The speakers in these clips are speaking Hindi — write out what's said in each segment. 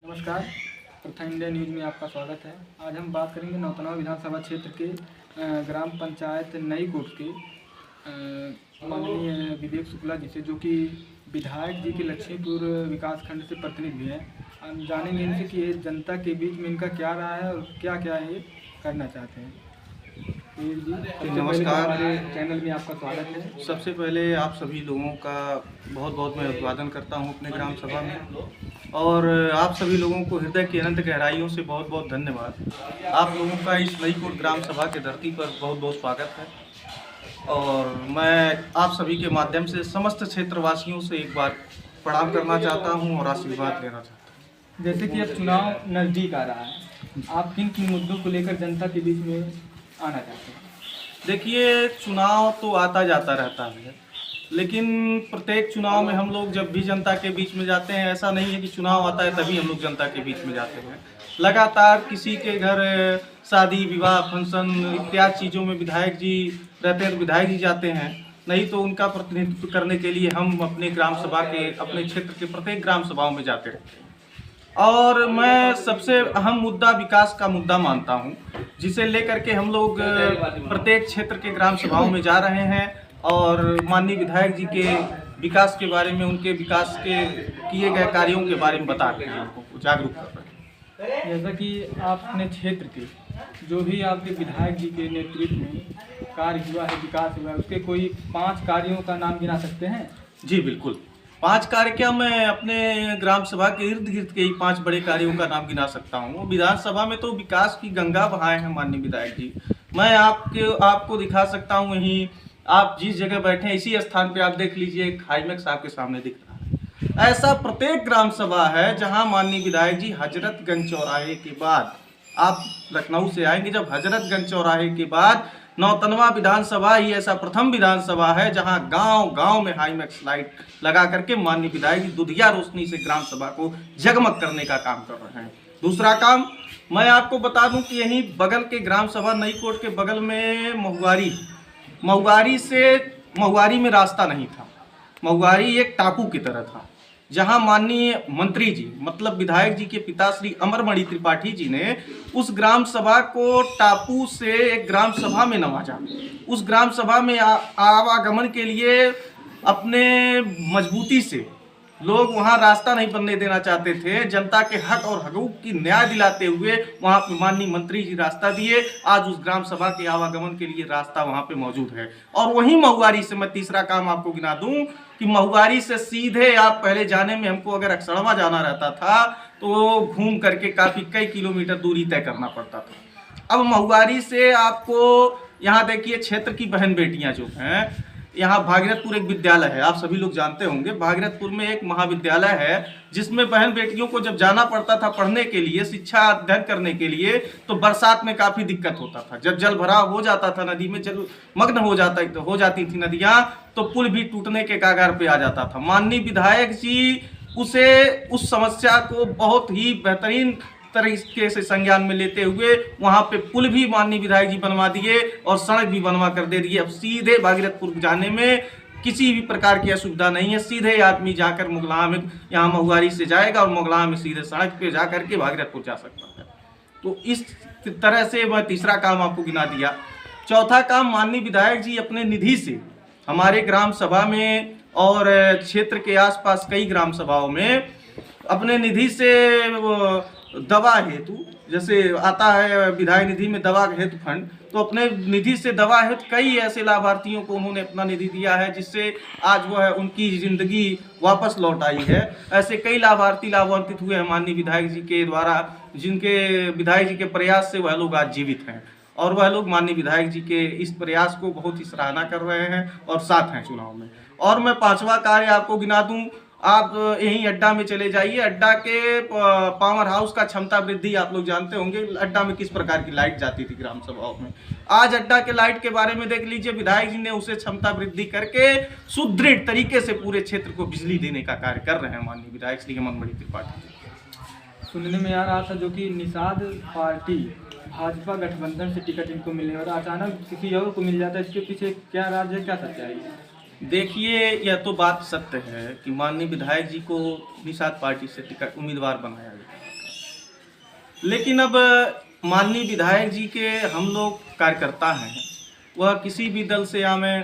नमस्कार। प्रथा इंडिया न्यूज़ में आपका स्वागत है। आज हम बात करेंगे नौतनवा विधानसभा क्षेत्र के ग्राम पंचायत नई कोट के माननीय विवेक शुक्ला जी से, जो कि विधायक जी के लक्ष्मीपुर विकास खंड से प्रतिनिधि भी हैं। हम जानेंगे इनसे कि ये जनता के बीच में इनका क्या रहा है और क्या क्या ये करना चाहते हैं। नमस्कार। हमारे चैनल में आपका स्वागत है। सबसे पहले आप सभी लोगों का बहुत बहुत मैं अभिवादन करता हूं अपने ग्राम सभा में, और आप सभी लोगों को हृदय की अनंत गहराइयों से बहुत बहुत धन्यवाद। आप लोगों का इस नईकोट ग्राम सभा के धरती पर बहुत बहुत स्वागत है, और मैं आप सभी के माध्यम से समस्त क्षेत्रवासियों से एक बार प्रणाम करना चाहता हूं और आशीर्वाद लेना चाहता हूं। जैसे कि अब चुनाव नज़दीक आ रहा है, आप किन किन मुद्दों को लेकर जनता के बीच में आना चाहते हैं? देखिए, चुनाव तो आता जाता रहता है, लेकिन प्रत्येक चुनाव में हम लोग जब भी जनता के बीच में जाते हैं, ऐसा नहीं है कि चुनाव आता है तभी हम लोग जनता के बीच में जाते हैं। लगातार किसी के घर शादी विवाह फंक्शन इत्यादि चीज़ों में विधायक जी रहते हैं तो विधायक जी जाते हैं, नहीं तो उनका प्रतिनिधित्व करने के लिए हम अपने ग्राम सभा के अपने क्षेत्र के प्रत्येक ग्राम सभाओं में जाते रहते हैं। और मैं सबसे अहम मुद्दा विकास का मुद्दा मानता हूं, जिसे लेकर के हम लोग प्रत्येक क्षेत्र के ग्राम सभाओं में जा रहे हैं और माननीय विधायक जी के विकास के बारे में, उनके विकास के किए गए कार्यों के बारे में बता रहे हैं, उनको जागरूक कर रहे हैं। जैसा कि आप अपने क्षेत्र के जो भी आपके विधायक जी के नेतृत्व में कार्य हुआ है, विकास हुआ है, उसके कोई 5 कार्यों का नाम गिना सकते हैं? जी बिल्कुल, 5 कार्य क्या, मैं अपने ग्राम सभा के इर्द गिर्द के ही 5 बड़े कार्यों का नाम गिना सकता हूँ। विधानसभा में तो विकास की गंगा बहाए हैं माननीय विधायक जी। मैं आपको दिखा सकता हूँ, वहीं आप जिस जगह बैठे हैं इसी स्थान पे आप देख लीजिए, एक हाईमैक्स आपके सामने दिख रहा है। ऐसा प्रत्येक ग्राम सभा है जहाँ माननीय विधायक जी हजरतगंज चौराहे के बाद, आप लखनऊ से आएंगे, जब हजरतगंज चौराहे के बाद नौतनवा विधानसभा ही ऐसा प्रथम विधानसभा है जहां गांव गांव में हाईमैक्स लाइट लगा करके माननीय विधायक जी दुधिया रोशनी से ग्राम सभा को जगमग करने का काम कर रहे हैं। दूसरा काम मैं आपको बता दूं कि यहीं बगल के ग्राम सभा नईकोट के बगल में महुआरी में रास्ता नहीं था। महुआरी एक टापू की तरह था, जहां माननीय मंत्री जी मतलब विधायक जी के पिता श्री अमरमणि त्रिपाठी जी ने उस ग्राम सभा को टापू से एक ग्राम सभा में नवाजा। उस ग्राम सभा में आवागमन के लिए अपने मजबूती से लोग वहां रास्ता नहीं बनने देना चाहते थे। जनता के हक और हकूक की न्याय दिलाते हुए वहां पे माननीय मंत्री जी रास्ता दिए। आज उस ग्राम सभा के आवागमन के लिए रास्ता वहां पे मौजूद है। और वहीं महुआरी से मैं तीसरा काम आपको गिना दूं कि महुआरी से सीधे आप पहले जाने में हमको अगर अक्सड़वा जाना रहता था तो घूम करके काफी कई किलोमीटर दूरी तय करना पड़ता था। अब महुआरी से आपको यहाँ देखिए, क्षेत्र की बहन बेटियां जो हैं, यहाँ भागीरथपुर एक विद्यालय है, आप सभी लोग जानते होंगे। भागीरथपुर में एक महाविद्यालय है जिसमें बहन बेटियों को जब जाना पड़ता था पढ़ने के लिए, शिक्षा अध्ययन करने के लिए, तो बरसात में काफी दिक्कत होता था। जब जल भराव हो जाता था, नदी में जल मग्न हो जाती थी नदियां, तो पुल भी टूटने के कगार पे आ जाता था। माननीय विधायक जी उस समस्या को बहुत ही बेहतरीन तरीके से संज्ञान में लेते हुए वहां पे पुल भी माननीय विधायक जी बनवा दिए और सड़क भी बनवा कर दे दिए। अब सीधे भागीरथपुर जाने में किसी भी प्रकार की असुविधा नहीं है। सीधे आदमी जाकर मुगलहा में, यहाँ महुआरी से जाएगा और मुगलहा में सीधे सड़क पे जा करके भागीरथपुर जा सकता है। तो इस तरह से मैं तीसरा काम आपको गिना दिया। चौथा काम, माननीय विधायक जी अपने निधि से हमारे ग्राम सभा में और क्षेत्र के आसपास कई ग्राम सभाओं में अपने निधि से दवा हेतु, जैसे आता है विधायक निधि में दवा हेतु फंड, तो अपने निधि से दवा हेतु कई ऐसे लाभार्थियों को उन्होंने अपना निधि दिया है, जिससे आज वह उनकी जिंदगी वापस लौट आई है। ऐसे कई लाभार्थी लाभान्वित हुए हैं माननीय विधायक जी के द्वारा, जिनके विधायक जी के प्रयास से वह लोग आज जीवित हैं, और वह लोग माननीय विधायक जी के इस प्रयास को बहुत ही सराहना कर रहे हैं और साथ हैं चुनाव में। और मैं 5वां कार्य आपको गिना दूं, आप यहीं अड्डा में चले जाइए। अड्डा के पावर हाउस का क्षमता वृद्धि आप लोग जानते होंगे, अड्डा में किस प्रकार की लाइट जाती थी ग्राम सभाओं में। आज अड्डा के लाइट के बारे में देख लीजिए, विधायक जी ने उसे क्षमता वृद्धि करके सुदृढ़ तरीके से पूरे क्षेत्र को बिजली देने का कार्य कर रहे हैं माननीय विधायक श्री अमरमणि त्रिपाठी। सुनने में आ रहा था जो कि निषाद पार्टी भाजपा गठबंधन से टिकट इनको मिलने और अचानक किसी और को मिल जाता है, इसके पीछे क्या राज है, क्या सच्चाई है? देखिए, यह तो बात सत्य है कि माननीय विधायक जी को निषाद पार्टी से टिकट उम्मीदवार बनाया गया। लेकिन अब माननीय विधायक जी के हम लोग कार्यकर्ता हैं, वह किसी भी दल से आवे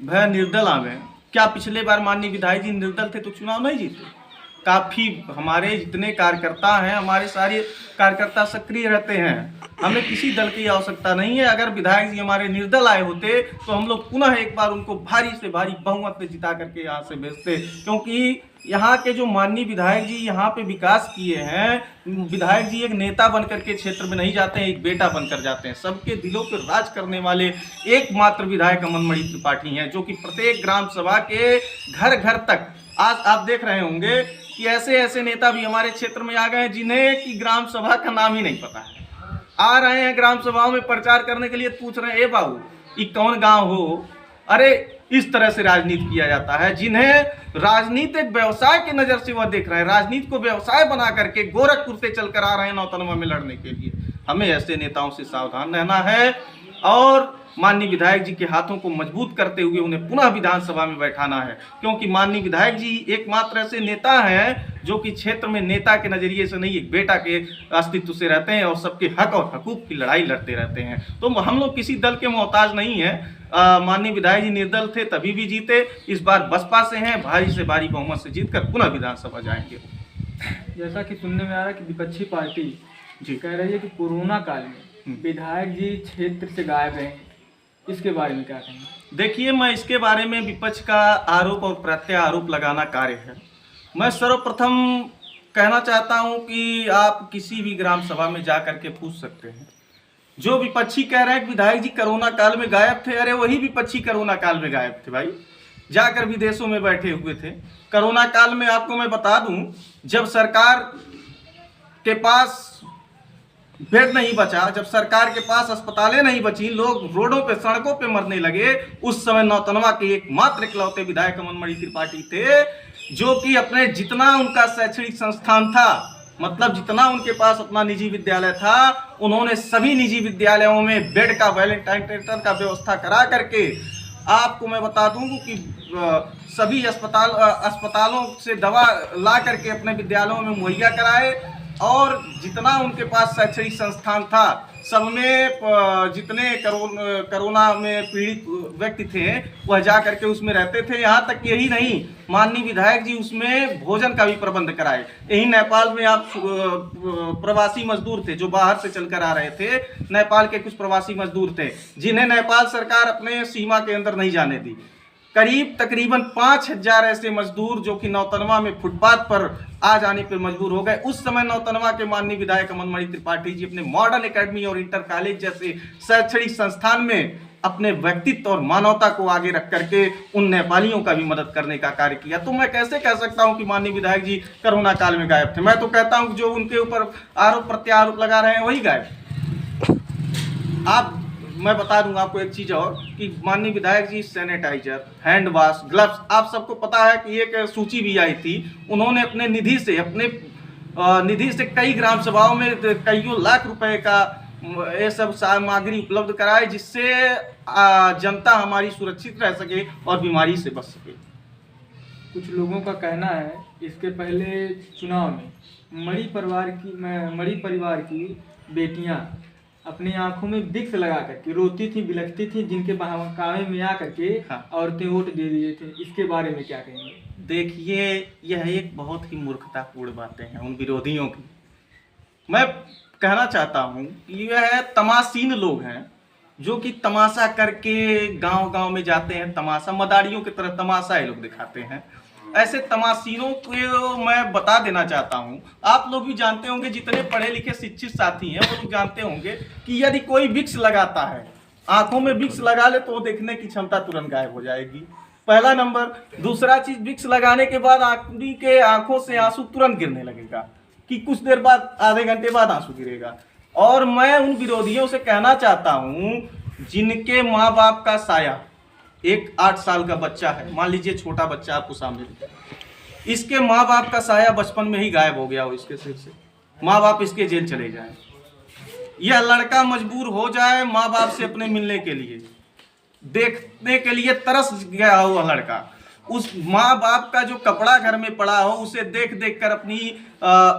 वह निर्दल आवे। क्या पिछले बार माननीय विधायक जी निर्दल थे तो चुनाव नहीं जीते? काफ़ी हमारे जितने कार्यकर्ता हैं, हमारे सारे कार्यकर्ता सक्रिय रहते हैं, हमें किसी दल की आवश्यकता नहीं है। अगर विधायक जी हमारे निर्दल आए होते तो हम लोग पुनः एक बार उनको भारी से भारी बहुमत से जिता करके यहाँ से भेजते, क्योंकि यहाँ के जो माननीय विधायक जी यहाँ पे विकास किए हैं। विधायक जी एक नेता बनकर के क्षेत्र में नहीं जाते हैं, एक बेटा बनकर जाते हैं। सबके दिलों पर राज करने वाले एकमात्र विधायक अमरमणि त्रिपाठी हैं, जो कि प्रत्येक ग्राम सभा के घर घर तक, आज आप देख रहे होंगे कि ऐसे ऐसे नेता भी हमारे क्षेत्र में आ गए हैं जिन्हें कि ग्राम सभा का नाम ही नहीं पता है। आ रहे हैं ग्राम सभाओं में प्रचार करने के लिए, पूछ रहे हैं ए बाबू ये कौन गांव हो? अरे इस तरह से राजनीति किया जाता है। जिन्हें राजनीति एक व्यवसाय की नजर से वह देख रहे हैं, राजनीति को व्यवसाय बना करके गोरखपुर से चलकर आ रहे हैं नौतनवा में लड़ने के लिए। हमें ऐसे नेताओं से सावधान रहना है और माननीय विधायक जी के हाथों को मजबूत करते हुए उन्हें पुनः विधानसभा में बैठाना है, क्योंकि माननीय विधायक जी एकमात्र ऐसे नेता हैं जो कि क्षेत्र में नेता के नजरिए से नहीं, एक बेटा के अस्तित्व से रहते हैं और सबके हक और हकूक की लड़ाई लड़ते रहते हैं। तो हम लोग किसी दल के मोहताज नहीं हैं। माननीय विधायक जी निर्दल थे तभी भी जीते, इस बार बसपा से हैं, भारी से भारी बहुमत से जीतकर पुनः विधानसभा जाएंगे। जैसा कि सुनने में आ रहा है कि विपक्षी पार्टी जी कह रही है कि कोरोना काल में विधायक जी क्षेत्र से गायब हैं, इसके बारे में क्या कहेंगे? देखिए, मैं इसके बारे में विपक्ष का आरोप और प्रत्यारोप लगाना कार्य है। मैं सर्वप्रथम कहना चाहता हूं कि आप किसी भी ग्राम सभा में जा करके पूछ सकते हैं। जो विपक्षी कह रहे हैं कि विधायक जी कोरोना काल में गायब थे, अरे वही विपक्षी कोरोना काल में गायब थे भाई, जाकर विदेशों में बैठे हुए थे। कोरोना काल में आपको मैं बता दूं, जब सरकार के पास बेड नहीं बचा, जब सरकार के पास अस्पतालें नहीं बची, लोग रोडों पे सड़कों पे मरने लगे, उस समय नौतनवा के एकमात्र इकलौते विधायक अमरमणि त्रिपाठी थे, जो कि अपने जितना उनका शैक्षणिक संस्थान था, मतलब जितना उनके पास अपना निजी विद्यालय था, उन्होंने सभी निजी विद्यालयों में बेड का, वेंटिलेटर का व्यवस्था करा करके, आपको मैं बता दूं कि सभी अस्पतालों से दवा ला करके अपने विद्यालयों में मुहैया कराए, और जितना उनके पास शैक्षणिक संस्थान था सब में जितने कोरोना में पीड़ित व्यक्ति थे वह जा करके उसमें रहते थे। यहाँ तक यही नहीं, माननीय विधायक जी उसमें भोजन का भी प्रबंध कराए। यही नेपाल में आप प्रवासी मजदूर थे जो बाहर से चलकर आ रहे थे, नेपाल के कुछ प्रवासी मजदूर थे जिन्हें नेपाल सरकार अपने सीमा के अंदर नहीं जाने दी। करीब तकरीबन 5000 ऐसे मजदूर जो कि नौतनवा में फुटपाथ पर आ जाने पर मजबूर हो गए। उस समय नौतनवा के माननीय विधायक अमरमणि त्रिपाठी जी अपने मॉडर्न एकेडमी और इंटर कॉलेज जैसे शैक्षणिक संस्थान में अपने व्यक्तित्व और मानवता को आगे रख करके उन नेपालियों का भी मदद करने का कार्य किया। तो मैं कैसे कह सकता हूं कि माननीय विधायक जी कोरोना काल में गायब थे? मैं तो कहता हूं कि जो उनके ऊपर आरोप प्रत्यारोप लगा रहे हैं वही गायब। मैं बता दूंगा आपको एक चीज और कि माननीय विधायक जी सैनिटाइजर, हैंड वॉश, ग्लव्स, आप सबको पता है कि एक सूची भी आई थी, उन्होंने अपने निधि से कई ग्राम सभाओं में कईयों लाख रुपए का ये सब सामग्री उपलब्ध कराए, जिससे जनता हमारी सुरक्षित रह सके और बीमारी से बच सके। कुछ लोगों का कहना है इसके पहले चुनाव में मणि परिवार की बेटियां अपनी आंखों में विक्स लगा करके रोती थी, बिलखती थी, जिनके बहकावे में आ करके औरतें वोट दे दिए थे, इसके बारे में क्या कहेंगे? देखिए, यह एक बहुत ही मूर्खतापूर्ण बातें हैं उन विरोधियों की। मैं कहना चाहता हूं कि यह तमाशीन लोग हैं जो कि तमाशा करके गांव-गांव में जाते हैं, तमाशा मदारियों की तरह तमाशा ये लोग दिखाते हैं। ऐसे तमाशीनों को मैं बता देना चाहता हूं, आप लोग भी जानते होंगे, जितने पढ़े लिखे शिक्षित साथी हैं वो लोग जानते होंगे कि यदि कोई विक्स लगाता है, आंखों में विक्स लगा ले तो देखने की क्षमता तुरंत गायब हो जाएगी, पहला नंबर। दूसरा चीज, विक्स लगाने के बाद आदमी के आंखों से आंसू तुरंत गिरने लगेगा कि कुछ देर बाद, आधे घंटे बाद आंसू गिरेगा। और मैं उन विरोधियों से कहना चाहता हूं जिनके माँ बाप का साया, एक 8 साल का बच्चा है, मान लीजिए छोटा बच्चा आपको सामने, इसके माँ बाप का साया बचपन में ही गायब हो गया हो इसके सिर से, माँ बाप इसके जेल चले जाए, यह लड़का मजबूर हो जाए माँ बाप से अपने मिलने के लिए, देखने के लिए तरस गया हुआ लड़का, उस माँ बाप का जो कपड़ा घर में पड़ा हो उसे देख देख कर अपनी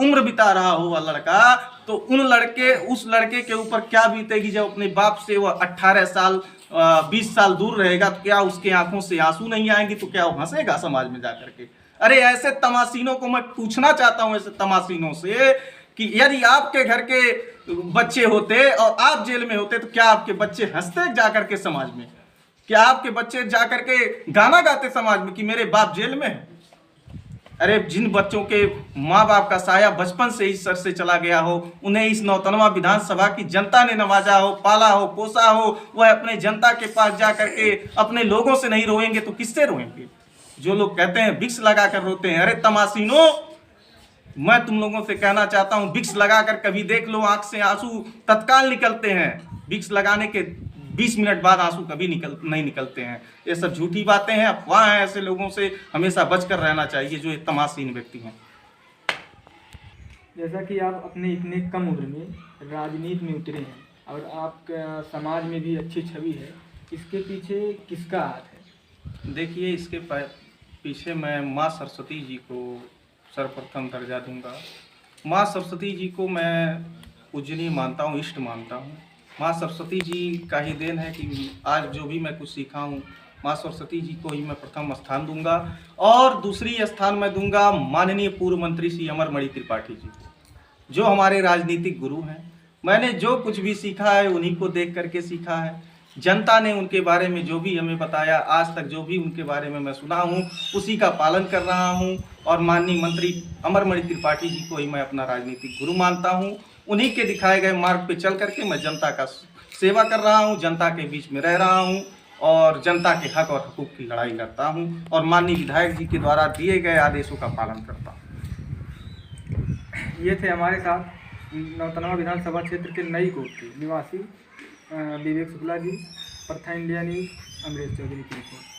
उम्र बिता रहा हो वह लड़का, तो उस लड़के के ऊपर क्या बीतेगी जब अपने बाप से वह 18 साल 20 साल दूर रहेगा। तो क्या उसके आंखों से आंसू नहीं आएंगे? तो क्या वो हंसेगा समाज में जाकर के? अरे ऐसे तमाशीनों को मैं पूछना चाहता हूं, ऐसे तमाशीनों से, कि यदि आपके घर के बच्चे होते और आप जेल में होते तो क्या आपके बच्चे हंसते जाकर के समाज में? क्या आपके बच्चे जाकर के गाना गाते समाज में कि मेरे बाप जेल में है? अरे जिन बच्चों के माँ बाप का साया बचपन से ही सर से चला गया हो, उन्हें इस नौतनवा विधानसभा की जनता ने नवाजा हो, पाला हो, पोसा हो, वह अपने जनता के पास जाकर के अपने लोगों से नहीं रोएंगे तो किससे रोएंगे? जो लोग कहते हैं विक्स लगा कर रोते हैं, अरे तमाशीनों, मैं तुम लोगों से कहना चाहता हूं, विक्स लगाकर कभी देख लो, आंख से आंसू तत्काल निकलते हैं। विक्स लगाने के 20 मिनट बाद आंसू कभी नहीं निकलते हैं। ये सब झूठी बातें हैं, अफवाह हैं। ऐसे लोगों से हमेशा बचकर रहना चाहिए जो एक तमाशीन व्यक्ति हैं। जैसा कि आप अपने इतने कम उम्र में राजनीति में उतरे हैं और आपका समाज में भी अच्छी छवि है, इसके पीछे किसका हाथ है? देखिए, इसके पीछे मैं माँ सरस्वती जी को सर्वप्रथम दर्जा दूंगा। माँ सरस्वती जी को मैं पूजनीय मानता हूँ, इष्ट मानता हूँ। माँ सरस्वती जी का ही देन है कि आज जो भी मैं कुछ सीखा हूँ, माँ सरस्वती जी को ही मैं प्रथम स्थान दूंगा। और दूसरी स्थान मैं दूंगा माननीय पूर्व मंत्री श्री अमरमणि त्रिपाठी जी को, जो हमारे राजनीतिक गुरु हैं। मैंने जो कुछ भी सीखा है उन्हीं को देख करके सीखा है। जनता ने उनके बारे में जो भी हमें बताया, आज तक जो भी उनके बारे में मैं सुना हूँ, उसी का पालन कर रहा हूँ। और माननीय मंत्री अमरमणि त्रिपाठी जी को ही मैं अपना राजनीतिक गुरु मानता हूँ। उन्हीं के दिखाए गए मार्ग पे चल करके मैं जनता का सेवा कर रहा हूँ, जनता के बीच में रह रहा हूँ और जनता के हक और हकूक़ की लड़ाई लड़ता हूँ और माननीय विधायक जी के द्वारा दिए गए आदेशों का पालन करता हूँ। ये थे हमारे साथ नौतनवा विधानसभा क्षेत्र के नई कोट के निवासी विवेक शुक्ला जी। प्रथा इंडिया न्यूज़, अमरेश चौधरी की रिपोर्ट।